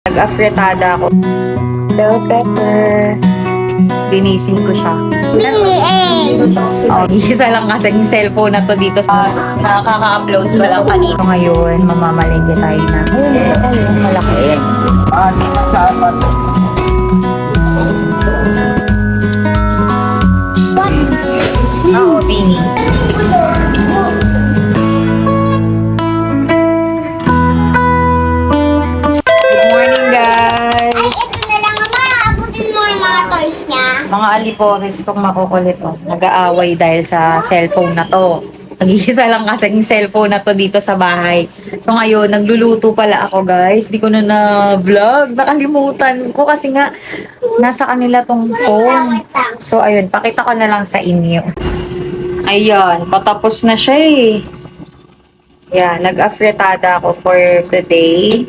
Nag-afritada ako. Bell pepper. Binising ko siya. Oh, isa lang kasi yung cellphone na to dito sa nakaka-upload ko lang kanina. Ngayon, mamamalengke tayo na. Ayun, malaki. Oo, Bini. Good morning, guys. Ay, ito na lang, Mama. Abutin mo yung mga toys niya. Mga alipores kong makukulit, oh. Nag-aaway dahil sa cellphone na to. Nag-iisa lang kasi yung cellphone na to dito sa bahay. So ngayon, nagluluto pala ako, guys. Di ko na-vlog. Nakalimutan ko kasi nga nasa kanila tong phone. So ayun, pakita ko na lang sa inyo. Ayan, patapos na siya eh. Yan, nag-afritada ako for today.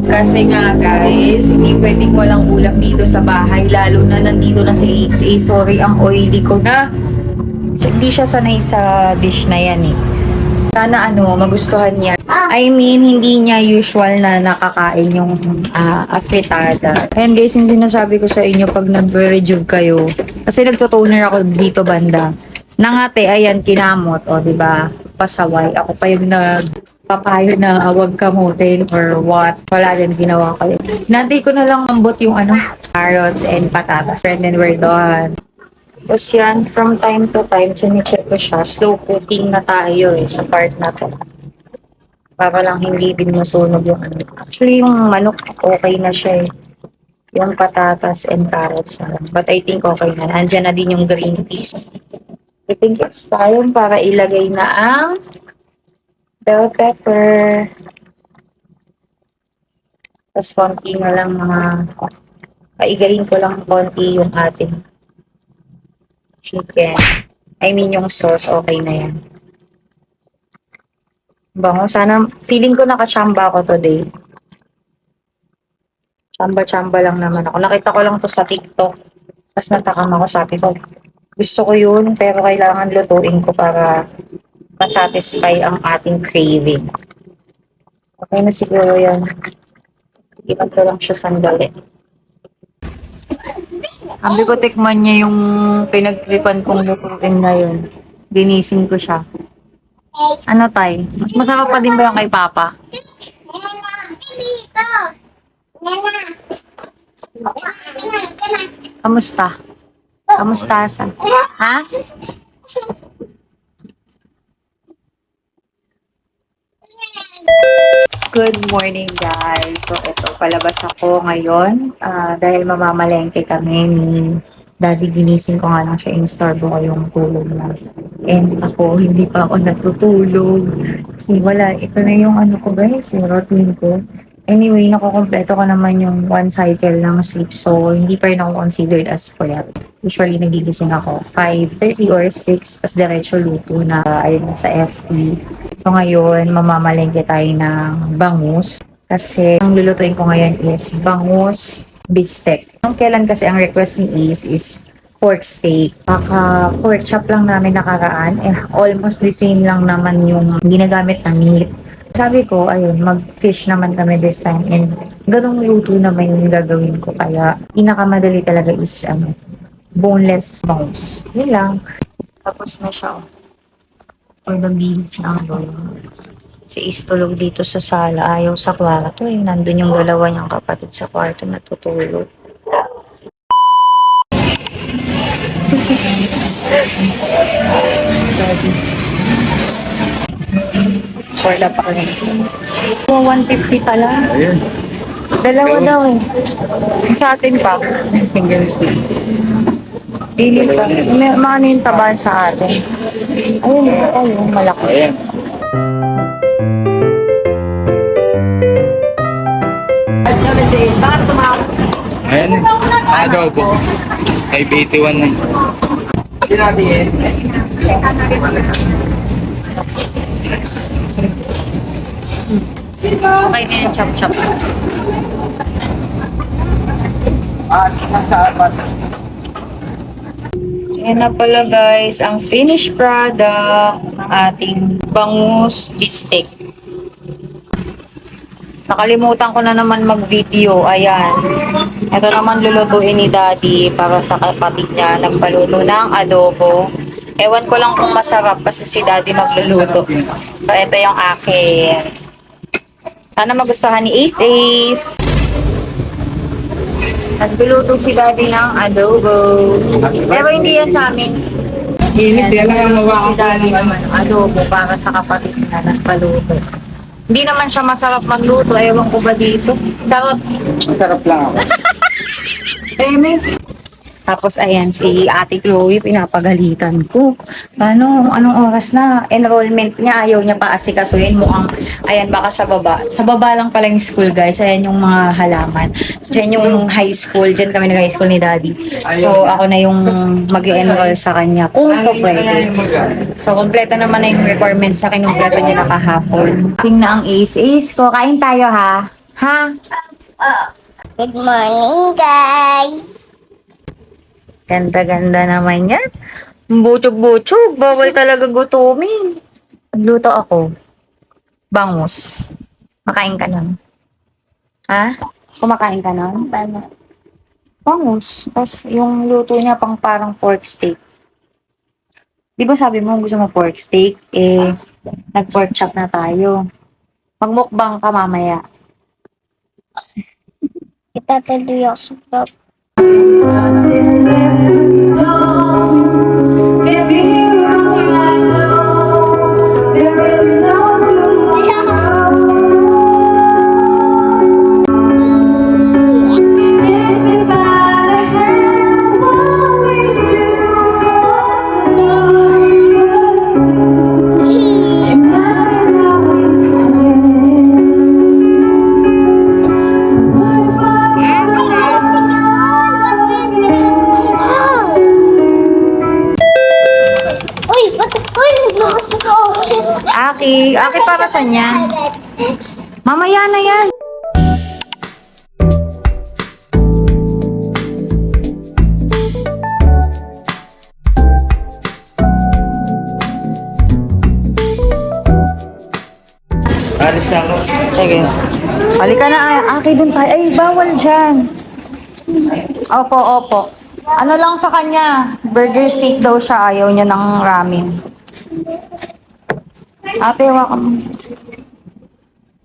Kasi nga guys, hindi pwedeng walang ulam dito sa bahay. Lalo na nandito na si AC. Sorry, ang oily ko na. Hindi siya sanay sa dish na yan eh. Sana magustuhan niya. I mean, hindi niya usual na nakakain yung afritada. And guys, yung sinasabi ko sa inyo pag nag-rejuve kayo, kasi nagtotoner ako dito banda. Nangate, ayan, kinamot, o diba? Pasaway. Ako pa yung nagpapayo na awag kamutin or what. Wala din ginawa ko. Nantay ko na lang ambot yung carrots and patatas. And then we're done. Tapos yan, from time to time, chine-check ko siya. Slow cooking na tayo sa part na to. Para lang hindi din masunog yung Actually, yung manok, okay na siya eh. Yung patatas and carrots na lang. But I think okay na. Andiyan na din yung green peas. I think it's time para ilagay na ang bell pepper. Tapos konti na lang paigayin ko lang konti yung ating chicken. I mean yung sauce, okay na yan. Bango. Sana, feeling ko nakachamba ako today. Chamba-chamba lang naman ako. Nakita ko lang to sa TikTok. Tapos natakam ako, sabi ko, gusto ko yun, pero kailangan lutuin ko para masatisfy ang ating craving. Okay na siguro yan. Ipan ko lang siya sandali. Sabi ko, tikman niya yung pinagtripan kong lutuin na yun. Ginising ko siya. Ano tay? Mas masarap pa din ba yung kay Papa? Kamusta? Kamusta sa? Ha? Good morning guys. So ito, palabas ako ngayon dahil mamamalengke kami ni Daddy. Ginising ko nga lang siya, in-starve ko yung tulog na. And ako, hindi pa ako natutulog. Kasi wala, ito na yung ko guys, yung routine ko. Anyway, nakukompleto ko naman yung one cycle ng sleep. So, hindi pa rin ako considered as puyat. Usually, nagigising ako 5:30 or 6, tas diretso luto na ayun sa FT. So, ngayon, mamamalengke tayo ng bangus. Kasi, ang lulutuin ko ngayon is bangus bistek. Nung kailan kasi ang request ni Ace is pork steak. Baka pork chop lang namin nakaraan. Almost the same lang naman yung ginagamit na meat. Sabi ko, ayun, mag-fish naman kami this time. And ganong luto naman yung gagawin ko. Kaya, pinakamadali talaga is, boneless bangus. Yun lang. Tapos na siya, or the beans na si Is tulog dito sa sala. Ayaw sa kwarto eh. Nandun yung dalawa niyang kapatid sa kwarto natutulog. Wala pa rin. 150 pala. Ayun. Dalawa daw eh. Sa atin pa. Single tea. Pili pa. Maano yung tabahan sa atin. Ayun, ayun, malaki. Ayan. Ayan. Adobo. 581 na. Okay din yung chop-chop. Ayan na pala guys, ang finished product ng ating bangus bistek. Nakalimutan ko na naman mag-video. Ayan. Ito naman lulutuin ni Daddy para sa kapatid niya. Nagpaluto ng adobo. Ewan ko lang kung masarap kasi si Daddy magluluto. So, ito yung akin. Sana magustuhan ni Ace Ace. Nagluluto si Daddy ng adobo. Pero hindi yan sa amin. Init, yan lang ang Si mawakang ko Daddy naman. naman, adobo para sa kapatid niya. Nagpaluto. Hindi naman siya masarap magluto. Ewan ko ba dito? Sarap. Masarap lang ako. Tapos ayan, si Ate Chloe, pinapagalitan ko. Ano, anong oras na? Enrollment niya, ayaw niya pa asikasuhin. Mukhang, ayan, baka sa baba. Sa baba lang pala yung school, guys. Ayan yung mga halaman. Diyan yung high school. Diyan kami nag-high school ni Daddy. So, ako na yung mag-enroll sa kanya. Kung po pwede. So, kompleto naman na yung requirements sa kinumpleto niya nakahapon. Sing na ang Ace. Ace ko, kain tayo ha? Ha? Good morning, guys. Ganda-ganda naman yan. Butsog-butsog. Bawal talaga gutumin. Nagluto ako. Bangus. Makain ka nun. Ha? Kumakain ka nun? Bangus. Tapos yung luto niya pang parang pork steak. Di ba sabi mo gusto mo pork steak? Eh, nag-pork chop na tayo. Magmukbang ka mamaya. Itatuloy ako sa vlog. Uy, naglumas na ako. Aki para sa niyan. Mamaya na yan. Alis na ako. Sige. Halika na, Aki, dun tayo. Ay, bawal dyan. Opo, opo. Ano lang sa kanya, burger steak daw siya, ayaw niya ng ramen. Ate, hawakan mo.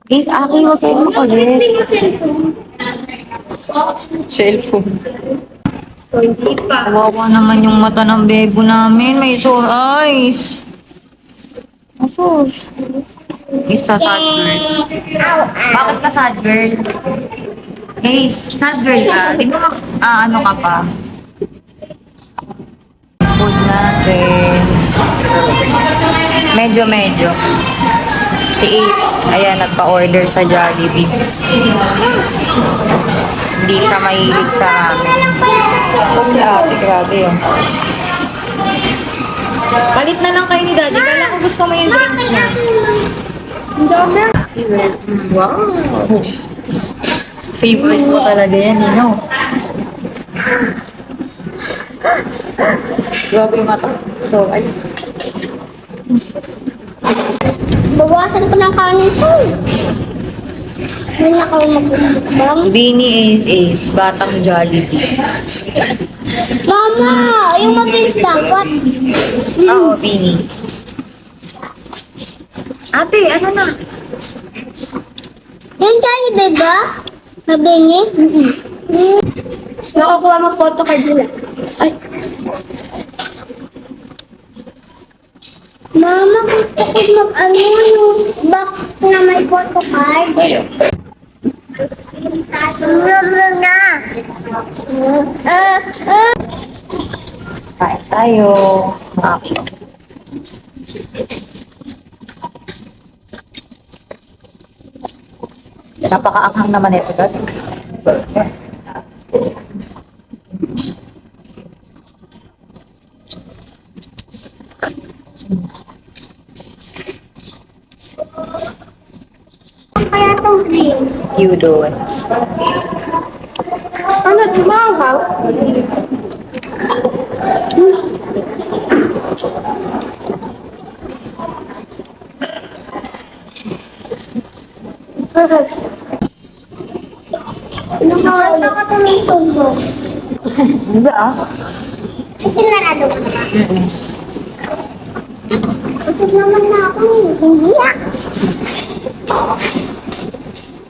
Please, Aki, huwag kayo makulit. Cellphone. Kawawa naman yung mata ng bebo namin. May sore eyes. Asus. Isa sad girl. Bakit ka sad girl? Hey, sad girl ka. Di ba ano ka pa? Food natin. Medyo. Si Ace, ayan, nagpa-order sa Jollibee. Hindi siya mahilig sa ramen. Ito si ate, grabe yun. Palit na lang kayo ni Daddy. Kala ko gusto mo yung drinks niya. Wow! Favorite ko talaga yan, Nino. Grabe yung mata. So, ice. Bawasan ko ng kanin ko. Hindi na ako magbubukbang. Bini Ace, batang Jollibee. Mama, yung mabilis dapat. Oo, Bini. Ate, ano na? Yung Jollibee ba? Mabingi? Nakakuha mo photo kay Dila. Ay. Mama, gusto ko mag-ano yung box na may photo card. Mama na. Kain tayo. Okay. Napakaanghang naman ito, Dad. Kaya itong green. You doon. Ano, tumahaw? Nakawag ako tumisugbo. Hindi ah. Kasi narado ko na. Mm-mm. Busog naman na ako eh. Hihiya.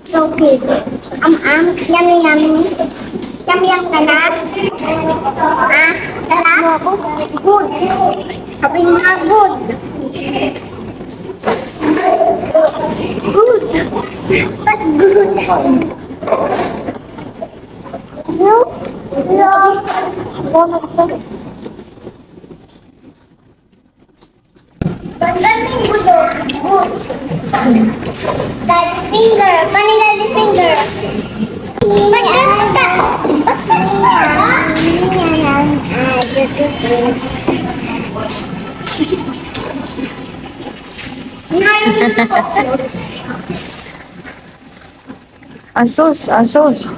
Okay. Yummy, yummy. Yummy ang ka na? Ah, sarap? Good. Sabi mo nga good. Good. But good. No? No. Pagdating gusto, good. Daddy finger. Paano yung daddy finger? Maganda. Asos, asos.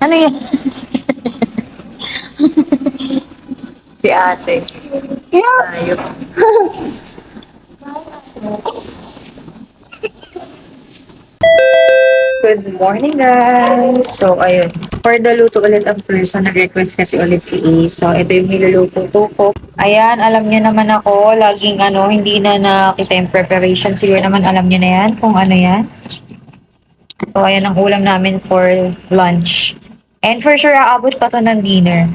Ano yan? Si ate. No. Ayop. Good morning, guys! So, ayun. For the luto ulit ang person, nag-request kasi ulit si Ace. So, ito yung niluluto ko. Ayan, alam niyo naman ako, laging hindi na nakita yung preparation. Siguro naman alam niyo na yan kung ano yan. So, ayan ang ulam namin for lunch. And for sure, aabot pa to ng dinner.